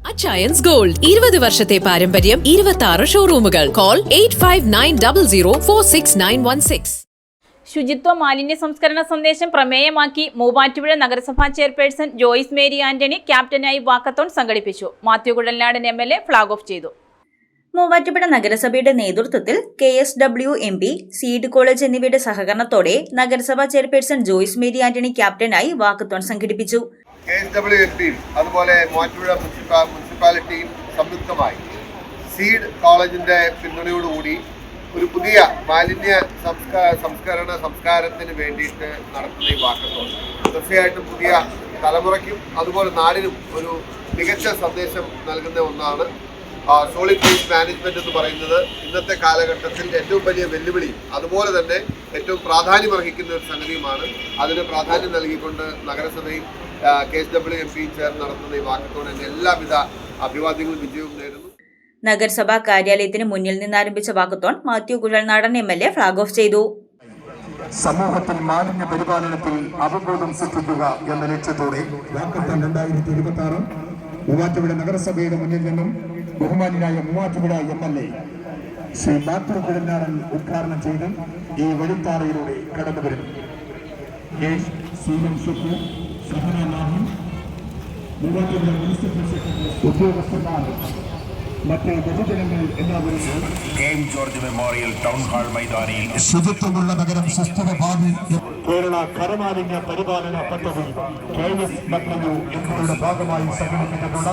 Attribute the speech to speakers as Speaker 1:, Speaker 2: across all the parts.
Speaker 1: Achayans gold 20 വർഷത്തെ പാരമ്പര്യം 26 ഷോറൂമുകൾ. Call 8590046916.
Speaker 2: ശുചിത്വ മാലിന്യ സംസ്കരണ സന്ദേശം പ്രമേയമാക്കി മൂവാറ്റുപുഴ നഗരസഭാ ചെയർപേഴ്സൺ ജോയ്സ് മേരി ആന്റണി ക്യാപ്റ്റനായി വാക്കത്തോൺ സംഘടിപ്പിച്ചു. Mathew Kuzhalnadan MLA flag off ചെയ്തു.
Speaker 3: മൂവാറ്റുപുഴ നഗരസഭയുടെ നേതൃത്വത്തിൽ KSW MP, സീഡ് കോളേജ് എന്നിവയുടെ സഹകരണത്തോടെ നഗരസഭാ ചെയർപേഴ്സൺ ജോയ്സ് മേരി ആന്റണി ക്യാപ്റ്റനായി വാക്കത്തോൺ സംഘടിപ്പിച്ചു.
Speaker 4: KSW MP അതുപോലെ മൂവാറ്റുപുഴ മുനിസിപ്പാലിറ്റിയും സംയുക്തമായി സീഡ് കോളേജിന്റെ പിന്തുണയോടുകൂടി ഒരു പുതിയ മാലിന്യ സംസ്കാരത്തിന് വേണ്ടിയിട്ട് നടത്തുന്ന ഈ വാക്കത്തോൺ തീർച്ചയായിട്ടും പുതിയ തലമുറയ്ക്കും അതുപോലെ നാടിനും ഒരു മികച്ച സന്ദേശം നൽകുന്ന ഒന്നാണ്. സോളിഡ് വേസ്റ്റ് മാനേജ്മെന്റ് എന്ന് പറയുന്നത് ഇന്നത്തെ കാലഘട്ടത്തിൽ ഏറ്റവും വലിയ വെല്ലുവിളിയും അതുപോലെ തന്നെ ഏറ്റവും പ്രാധാന്യമർഹിക്കുന്ന ഒരു സംഗതിയുമാണ്. അതിന് പ്രാധാന്യം നൽകിക്കൊണ്ട് നഗരസഭയും KSW MP ചേർന്ന് നടത്തുന്ന ഈ വാക്കത്തോണിന്റെ എല്ലാവിധ അഭിവാദ്യങ്ങളും വിജയവും നേരുന്നു.
Speaker 3: നഗരസഭാ കാര്യാലയത്തിന് മുന്നിൽ നിന്നാരംഭിച്ച walkathon Mathew Kuzhalnadan MLA flag off ചെയ്തു.
Speaker 5: സമൂഹത്തിൽ മാലിന്യ പരിപാലനത്തിൽ അവബോധം സൃഷ്ടിക്കുക എന്ന ലക്ഷ്യത്തോടെ വാക്കത്തോൺ 2026 മൂവാറ്റുപുഴ നഗരസഭയുടെ മുന്നിൽ നിന്നും ബഹുമാനായ മൂവാറ്റുപുഴ MLA ശ്രീ മാത്യു കുഴൽനാടൻ ഉദ്ഘാടനം ചെയ്ത് ഈ വഴിത്താറയിലൂടെ കടന്നുവരുന്നു. മൂവാറ്റുപുഴ മുനിസിപ്പൽ സെക്രട്ടറി ഉദ്യോഗസ്ഥന്മാർ മറ്റ് പൊതുജനങ്ങൾ എല്ലാവരും
Speaker 6: ജോർജ് മെമ്മോറിയൽ ടൗൺ ഹാൾ മൈതാനിയിൽ
Speaker 5: ശുചിത്വമുള്ള നഗരം സുസ്ഥിര ഭാവി കേരള കരമാലിന്യ പരിപാലന പദ്ധതി KSW എന്നിവയുടെ ഭാഗമായി സംഘടിപ്പിച്ചിട്ടുള്ള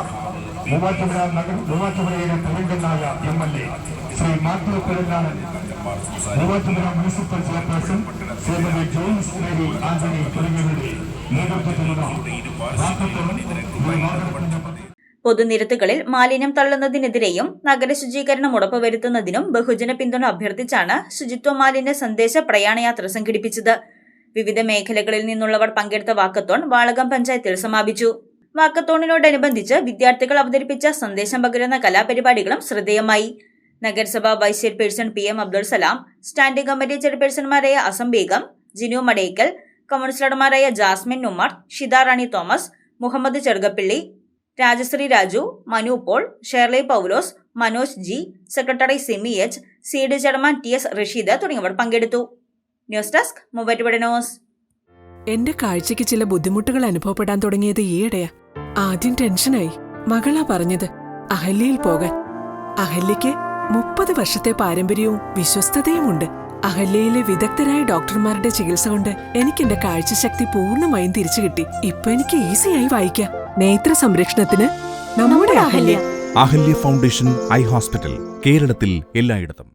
Speaker 5: മൂവാറ്റുപുഴയിലെ തെലുങ്കനായ MLA Shri Mathew Kuzhalnadan, Muvattupuzha municipal chairperson Shrimati Joyce Mary Antony തുടങ്ങിയവരുടെ നേതൃത്വത്തിലുള്ള
Speaker 3: പൊതുനിരത്തുകളിൽ മാലിന്യം തള്ളുന്നതിനെതിരെയും നഗര ശുചീകരണം ഉറപ്പുവരുത്തുന്നതിനും ബഹുജന പിന്തുണ അഭ്യർത്ഥിച്ചാണ് ശുചിത്വ മാലിന്യ സന്ദേശ പ്രയാണയാത്ര സംഘടിപ്പിച്ചത്. വിവിധ മേഖലകളിൽ നിന്നുള്ളവർ പങ്കെടുത്ത വാക്കത്തോൺ വാളകം പഞ്ചായത്തിൽ സമാപിച്ചു. വാക്കത്തോണിനോടനുബന്ധിച്ച് വിദ്യാർത്ഥികൾ അവതരിപ്പിച്ച സന്ദേശം പകരുന്ന കലാപരിപാടികളും ശ്രദ്ധേയമായി. നഗരസഭാ vice chairperson PM Abdul Salam, standing committee ചെയർപേഴ്സൺമാരായ അസം ബീഗം, ജിനു മടേക്കൽ, കൗൺസിലർമാരായ Jasmine Ummer, Shitha Rani Thomas, Muhammad Cherukappilly, Rajasree Raju, Manu Paul, Shirley Paulose, Manoj G, secretary Simi H, seed chairman TS Rasheed തുടങ്ങിയവർ പങ്കെടുത്തു. News desk Muvattupuzha news.
Speaker 7: എന്റെ കാഴ്ചയ്ക്ക് ചില ബുദ്ധിമുട്ടുകൾ അനുഭവപ്പെടാൻ തുടങ്ങിയത് ഈയിടെയാ. ആദ്യം ടെൻഷനായി. മകളാ പറഞ്ഞത് അഹല്യയിൽ പോകാൻ. അഹല്യയ്ക്ക് 30 വർഷത്തെ പാരമ്പര്യവും വിശ്വസ്തതയുമുണ്ട്. അഹല്യയിലെ വിദഗ്ധരായ ഡോക്ടർമാരുടെ ചികിത്സ കൊണ്ട് എനിക്ക് എന്റെ കാഴ്ചശക്തി പൂർണ്ണമായും തിരിച്ചു കിട്ടി. ഇപ്പൊ എനിക്ക് ഈസിയായി വായിക്കാം. നേത്ര സംരക്ഷണത്തിന് നമ്മുടെ Ahalya.
Speaker 8: Ahalya foundation eye hospital, കേരളത്തിൽ എല്ലായിടത്തും.